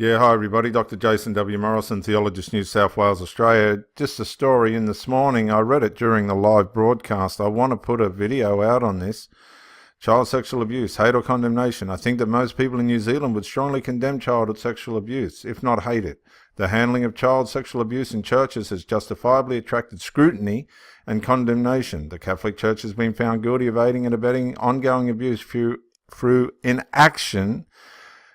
Yeah, hi everybody. Dr. Jason W. Morrison, Theologist, New South Wales, Australia. Just a story in this morning. I read it during the live broadcast. I want to put a video out on this. Child sexual abuse, hate or condemnation. I think that most people in New Zealand would strongly condemn child sexual abuse, if not hate it. The handling of child sexual abuse in churches has justifiably attracted scrutiny and condemnation. The Catholic Church has been found guilty of aiding and abetting ongoing abuse through inaction,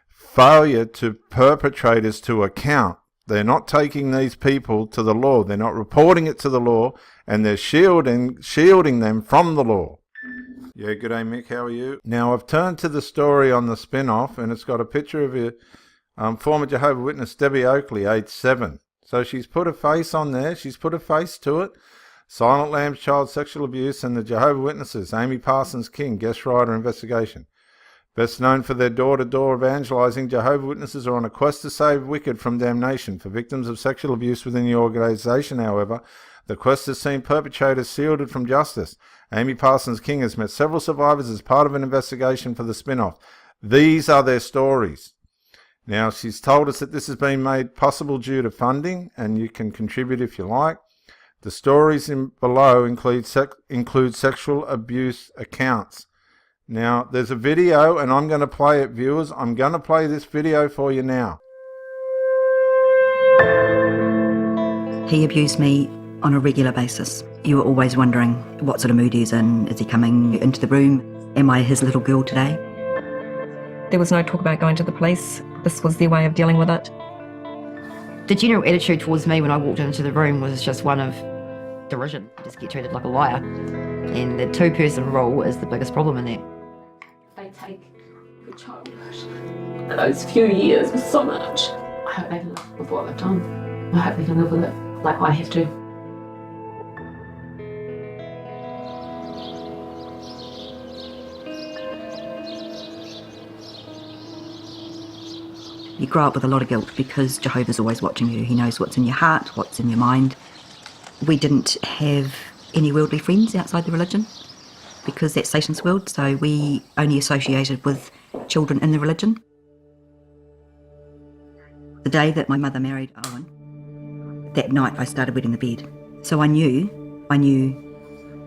failure to perpetrators to account. They're not taking these people to the law. They're not reporting it to the law, and they're shielding them from the law. Yeah, good day, Mick. How are you? Now, I've turned to the story on the spin-off, and it's got a picture of a former Jehovah Witness, Debbie Oakley, age 7. So she's put a face on there. She's put a face to it. Silent Lambs, Child Sexual Abuse, and the Jehovah Witnesses, Amy Parsons King, guest writer, investigation. Best known for their door-to-door evangelizing, Jehovah Witnesses are on a quest to save wicked from damnation. For victims of sexual abuse within the organization, however, the quest has seen perpetrators shielded from justice. Amy Parsons King has met several survivors as part of an investigation for the spin-off. These are their stories. Now, she's told us that this has been made possible due to funding, and you can contribute if you like. The stories below include sexual abuse accounts. Now, there's a video, and I'm going to play it, viewers. I'm going to play this video for you now. He abused me on a regular basis. You were always wondering what sort of mood he's in. Is he coming into the room? Am I his little girl today? There was no talk about going to the police. This was their way of dealing with it. The general attitude towards me when I walked into the room was just one of derision. I just get treated like a liar. And the two-person rule is the biggest problem in that. They take your childhood, those few years with so much. I hope they can live with what they've done. I hope they can live with it like I have to. You grow up with a lot of guilt because Jehovah's always watching you. He knows what's in your heart, what's in your mind. We didn't have any worldly friends outside the religion because that's Satan's world, so we only associated with children in the religion. The day that my mother married Owen, that night I started wetting the bed. So I knew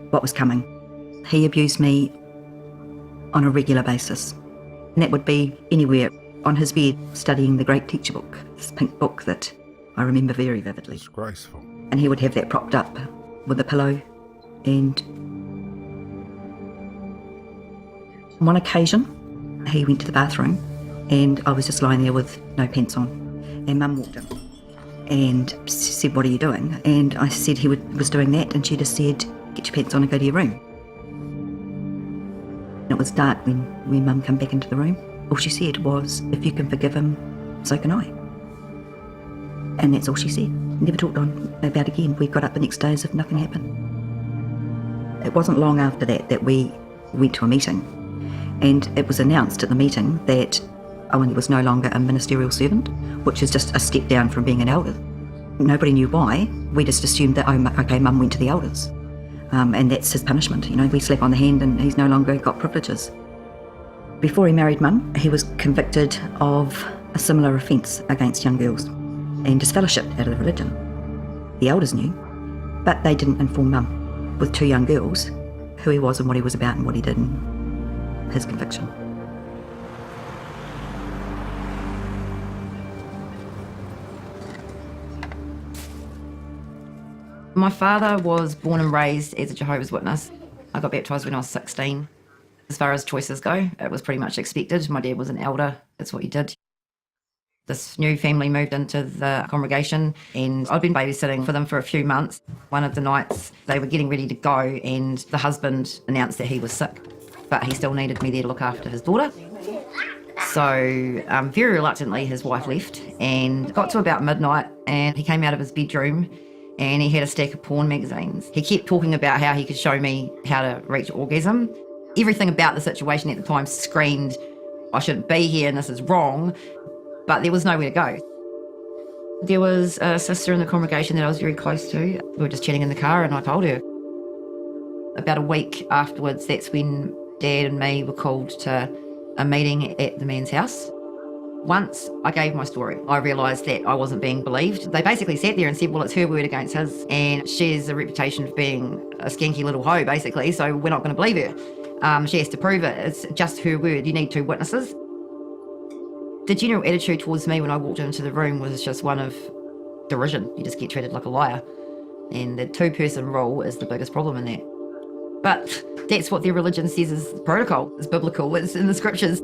what was coming. He abused me on a regular basis. And that would be anywhere on his bed studying the Great Teacher Book, this pink book that I remember very vividly. Disgraceful. And he would have that propped up with a pillow. And on one occasion, he went to the bathroom and I was just lying there with no pants on. And Mum walked in and said, "What are you doing?" And I said he was doing that, and she just said, "Get your pants on and go to your room." And it was dark when Mum came back into the room. All she said was, "If you can forgive him, so can I." And that's all she said. Never talked on about it again. We got up the next day as if nothing happened. It wasn't long after that we went to a meeting, and it was announced at the meeting that Owen was no longer a ministerial servant, which is just a step down from being an elder. Nobody knew why. We just assumed that, okay, Mum went to the elders, and that's his punishment. You know, we slap on the hand and he's no longer got privileges. Before he married Mum, he was convicted of a similar offence against young girls and disfellowshipped out of the religion. The elders knew, but they didn't inform Mum, with 2 young girls, who he was and what he was about and what he did and his conviction. My father was born and raised as a Jehovah's Witness. I got baptised when I was 16. As far as choices go, it was pretty much expected. My dad was an elder, that's what he did. This new family moved into the congregation and I'd been babysitting for them for a few months. One of the nights they were getting ready to go and the husband announced that he was sick, but he still needed me there to look after his daughter. So very reluctantly his wife left and got to about midnight and he came out of his bedroom and he had a stack of porn magazines. He kept talking about how he could show me how to reach orgasm. Everything about the situation at the time screamed, I shouldn't be here and this is wrong, but there was nowhere to go. There was a sister in the congregation that I was very close to. We were just chatting in the car and I told her. About a week afterwards, that's when Dad and me were called to a meeting at the man's house. Once I gave my story, I realised that I wasn't being believed. They basically sat there and said, well, it's her word against his, and she has a reputation for being a skanky little hoe, basically, so we're not going to believe her. She has to prove it. It's just her word. You need 2 witnesses. The general attitude towards me when I walked into the room was just one of derision. You just get treated like a liar. And the 2-person rule is the biggest problem in that. But that's what their religion says is protocol. It's biblical. It's in the scriptures.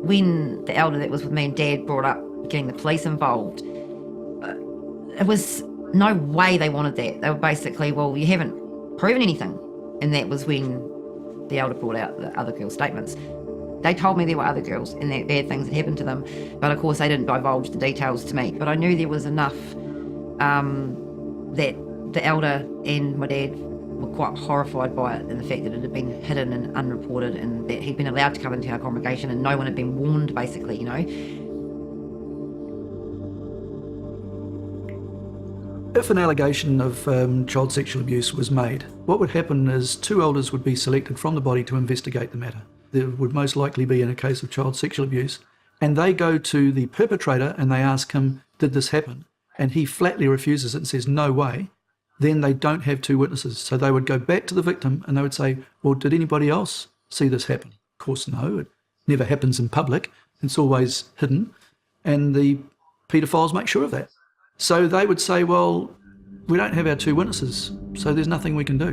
When the elder that was with me and Dad brought up getting the police involved, it was no way they wanted that. They were basically, well, you haven't proven anything. And that was when the elder brought out the other girls' statements. They told me there were other girls and that bad things had happened to them, but of course they didn't divulge the details to me. But I knew there was enough that the elder and my dad were quite horrified by it, and the fact that it had been hidden and unreported, and that he'd been allowed to come into our congregation and no one had been warned, basically, you know. If an allegation of child sexual abuse was made, what would happen is 2 elders would be selected from the body to investigate the matter. There would most likely be in a case of child sexual abuse, and they go to the perpetrator and they ask him, did this happen? And he flatly refuses it and says, no way. Then they don't have 2 witnesses. So they would go back to the victim and they would say, well, did anybody else see this happen? Of course, no. It never happens in public. It's always hidden. And the paedophiles make sure of that. So they would say, well, we don't have our 2 witnesses, so there's nothing we can do.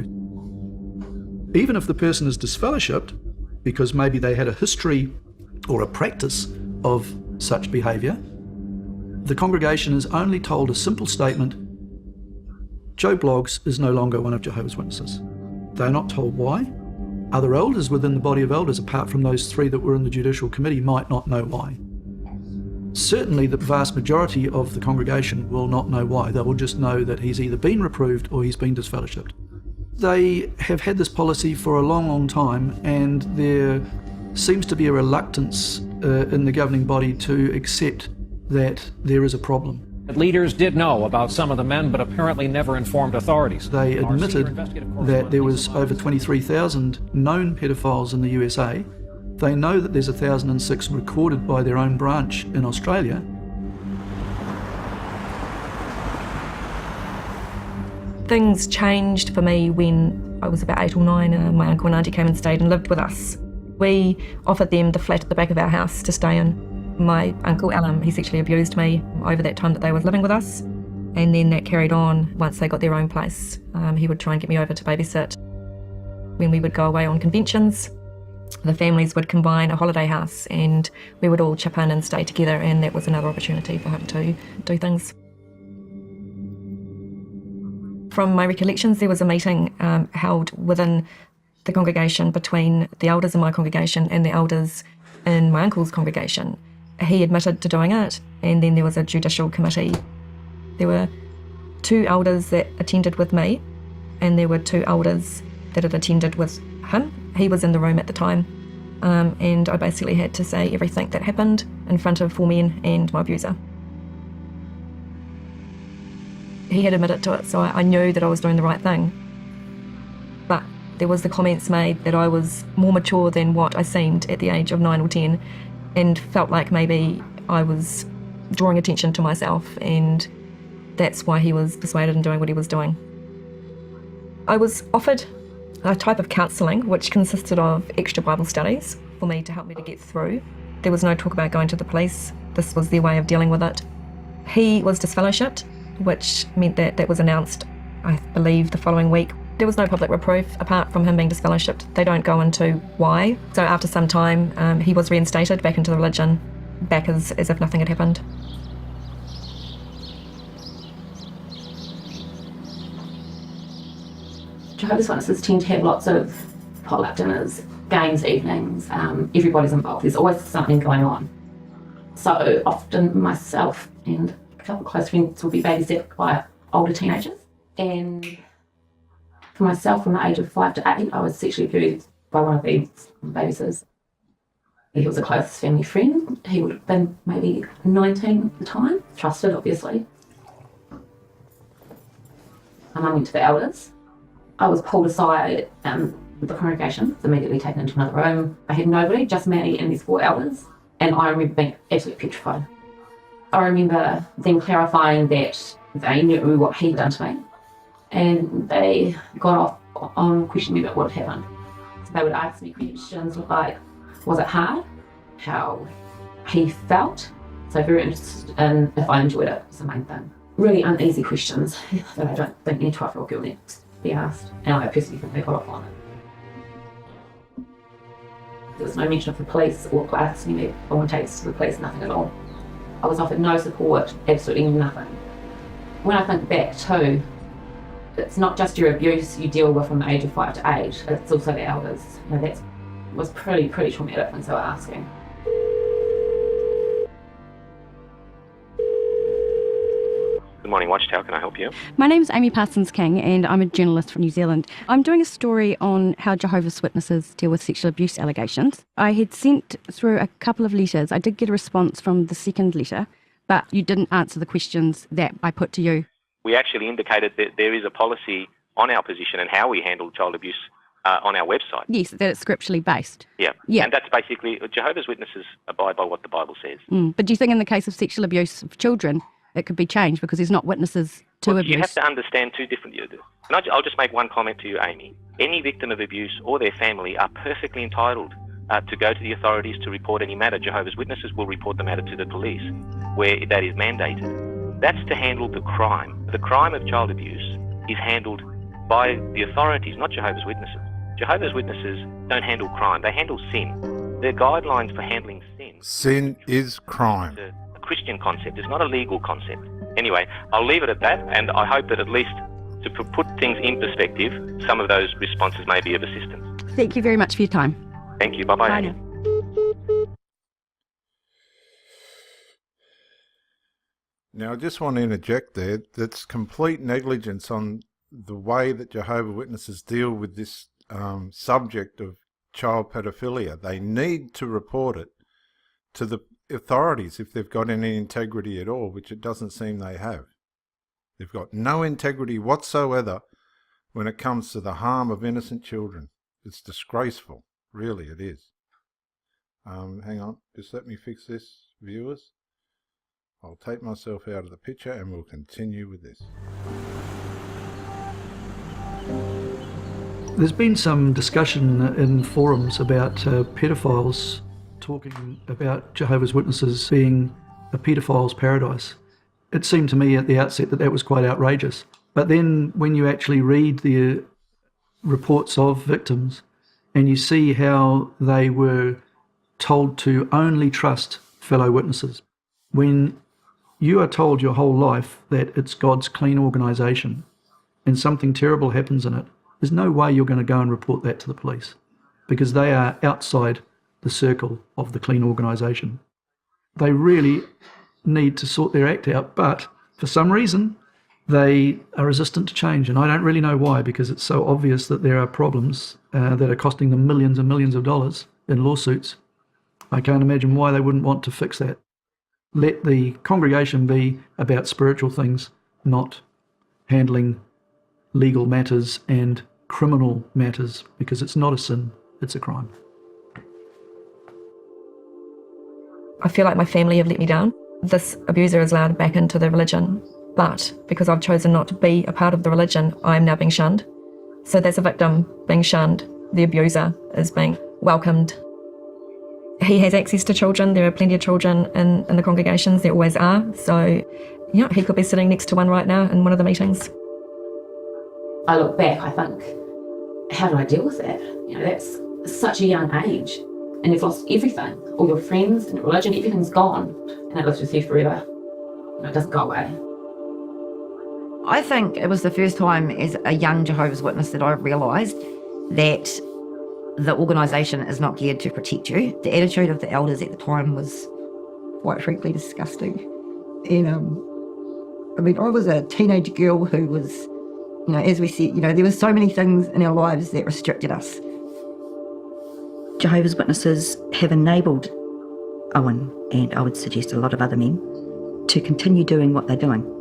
Even if the person is disfellowshipped, because maybe they had a history or a practice of such behaviour, the congregation is only told a simple statement: Joe Bloggs is no longer one of Jehovah's Witnesses. They're not told why. Other elders within the body of elders, apart from those 3 that were in the judicial committee, might not know why. Certainly the vast majority of the congregation will not know why. They will just know that he's either been reproved or he's been disfellowshipped. They have had this policy for a long, long time, and there seems to be a reluctance in the governing body to accept that there is a problem. Leaders did know about some of the men, but apparently never informed authorities. They admitted that there was over 23,000 known pedophiles in the USA. They know that there's 1,006 recorded by their own branch in Australia. Things changed for me when I was about 8 or 9. My uncle and auntie came and stayed and lived with us. We offered them the flat at the back of our house to stay in. My uncle Alan, he sexually abused me over that time that they were living with us, and then that carried on once they got their own place. He would try and get me over to babysit. When we would go away on conventions, the families would combine a holiday house and we would all chip in and stay together, and that was another opportunity for him to do things. From my recollections, there was a meeting held within the congregation between the elders in my congregation and the elders in my uncle's congregation. He admitted to doing it, and then there was a judicial committee. There were 2 elders that attended with me, and there were 2 elders that had attended with him. He was in the room at the time, and I basically had to say everything that happened in front of 4 men and my abuser. He had admitted to it, so I knew that I was doing the right thing. But there was the comments made that I was more mature than what I seemed at the age of 9 or 10, and felt like maybe I was drawing attention to myself, and that's why he was persuaded in doing what he was doing. I was offered a type of counselling which consisted of extra Bible studies for me to help me to get through. There was no talk about going to the police. This was their way of dealing with it. He was disfellowshipped, which meant that that was announced, I believe, the following week. There was no public reproof apart from him being disfellowshipped. They don't go into why. So after some time, he was reinstated back into the religion, back as if nothing had happened. Jehovah's Witnesses tend to have lots of potluck dinners, games evenings, everybody's involved. There's always something going on. So often myself and a couple of close friends will be babysat by older teenagers. And for myself, from the age of 5 to 8, I was sexually abused by one of these babysitters. He was a close family friend. He would have been maybe 19 at the time, trusted obviously. And I went to the elders. I was pulled aside with the congregation, was immediately taken into another room. I had nobody, just Maddie and these 4 elders. And I remember being absolutely petrified. I remember them clarifying that they knew what he'd done to me, and they got off on questioning me about what had happened. So they would ask me questions like, was it hard? How he felt? So very interested in if I enjoyed it was the main thing. Really uneasy questions that I don't think any 12-year-old girl needs to be asked, and I personally think they got off on it. There was no mention of the police or asking me if I want to take this to the police, nothing at all. I was offered no support, absolutely nothing. When I think back too, it's not just your abuse you deal with from the age of 5 to 8, it's also the elders. You know, that was pretty traumatic things they were asking. Good morning, Watched. How can I help you? My name's Amy Parsons-King and I'm a journalist from New Zealand. I'm doing a story on how Jehovah's Witnesses deal with sexual abuse allegations. I had sent through a couple of letters. I did get a response from the second letter, but you didn't answer the questions that I put to you. We actually indicated that there is a policy on our position and how we handle child abuse on our website. Yes, that it's scripturally based. Yeah. Yeah. And that's basically, Jehovah's Witnesses abide by what the Bible says. But do you think in the case of sexual abuse of children, it could be changed because there's not witnesses to abuse? You have to understand two different... And I'll just make one comment to you, Amy. Any victim of abuse or their family are perfectly entitled to go to the authorities to report any matter. Jehovah's Witnesses will report the matter to the police, where that is mandated. That's to handle the crime. The crime of child abuse is handled by the authorities, not Jehovah's Witnesses. Jehovah's Witnesses don't handle crime, they handle sin. Their guidelines for handling sin... Sin is crime. It's a Christian concept, it's not a legal concept. Anyway, I'll leave it at that, and I hope that at least to put things in perspective, some of those responses may be of assistance. Thank you very much for your time. Thank you. Bye-bye, Bye Amy. now. Now, I just want to interject there. That's complete negligence on the way that Jehovah's Witnesses deal with this subject of child pedophilia. They need to report it to the authorities if they've got any integrity at all, which it doesn't seem they have. They've got no integrity whatsoever when it comes to the harm of innocent children. It's disgraceful. Really, it is. Hang on. Just let me fix this, viewers. I'll take myself out of the picture and we'll continue with this. There's been some discussion in forums about pedophiles talking about Jehovah's Witnesses being a pedophile's paradise. It seemed to me at the outset that that was quite outrageous. But then when you actually read the reports of victims and you see how they were told to only trust fellow witnesses, when you are told your whole life that it's God's clean organisation and something terrible happens in it, there's no way you're going to go and report that to the police because they are outside the circle of the clean organisation. They really need to sort their act out, but for some reason they are resistant to change, and I don't really know why, because it's so obvious that there are problems that are costing them millions and millions of dollars in lawsuits. I can't imagine why they wouldn't want to fix that. Let the congregation be about spiritual things, not handling legal matters and criminal matters, because it's not a sin, it's a crime. I feel like my family have let me down. This abuser is allowed back into the religion, but because I've chosen not to be a part of the religion, I'm now being shunned. So there's a victim being shunned. The abuser is being welcomed. He has access to children. There are plenty of children in the congregations. There always are. So, yeah, he could be sitting next to one right now in one of the meetings. I look back, I think, how do I deal with that? You know, that's such a young age, and you've lost everything. All your friends and your religion, everything's gone, and it lives with you forever. You know, it doesn't go away. I think it was the first time as a young Jehovah's Witness that I realised that the organisation is not geared to protect you. The attitude of the elders at the time was quite frankly disgusting. And I mean, I was a teenage girl who was, you know, as we said, you know, there were so many things in our lives that restricted us. Jehovah's Witnesses have enabled Owen, and I would suggest a lot of other men, to continue doing what they're doing.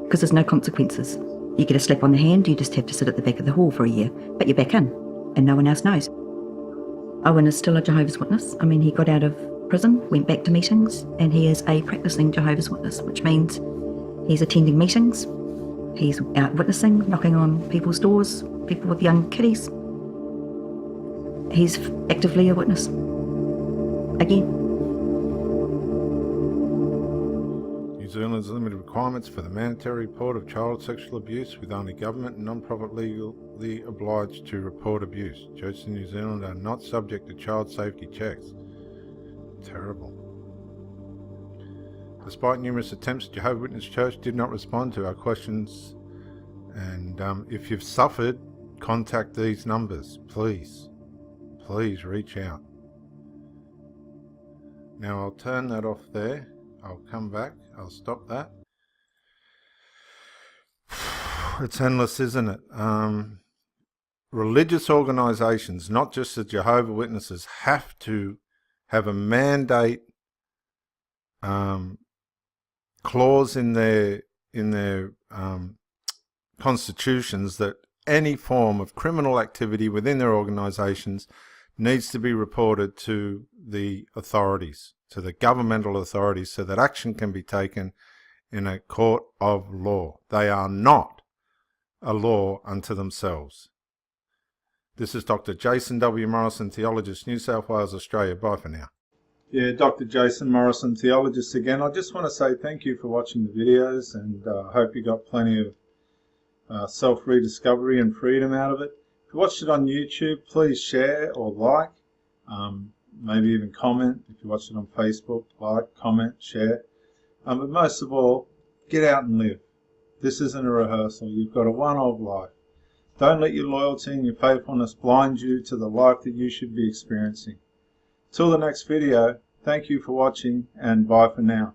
Because there's no consequences. You get a slap on the hand, you just have to sit at the back of the hall for a year, but you're back in, and no one else knows. Owen is still a Jehovah's Witness. I mean, he got out of prison, went back to meetings, and he is a practicing Jehovah's Witness, which means he's attending meetings, he's out witnessing, knocking on people's doors, people with young kiddies. He's actively a witness. Again. New Zealand's limited requirements for the mandatory report of child sexual abuse, with only government and non-profit legally obliged to report abuse. Churches in New Zealand are not subject to child safety checks. Terrible. Despite numerous attempts, Jehovah's Witness Church did not respond to our questions, and if you've suffered, contact these numbers. Please reach out. Now I'll turn that off there. I'll come back. I'll stop that. It's endless, isn't it? Religious organisations, not just the Jehovah's Witnesses, have to have a mandate clause in their constitutions that any form of criminal activity within their organisations needs to be reported to the authorities, to the governmental authorities, so that action can be taken in a court of law. They are not a law unto themselves. This is Dr. Jason W. Morrison, theologist, New South Wales, Australia. Bye for now. Yeah, Dr. Jason Morrison, theologist again. I just want to say thank you for watching the videos, and I hope you got plenty of self-rediscovery and freedom out of it. If you watched it on YouTube, please share or like, maybe even comment. If you watched it on Facebook, like, comment, share. But most of all, get out and live. This isn't a rehearsal. You've got a one-off life. Don't let your loyalty and your faithfulness blind you to the life that you should be experiencing. Till the next video, thank you for watching, and bye for now.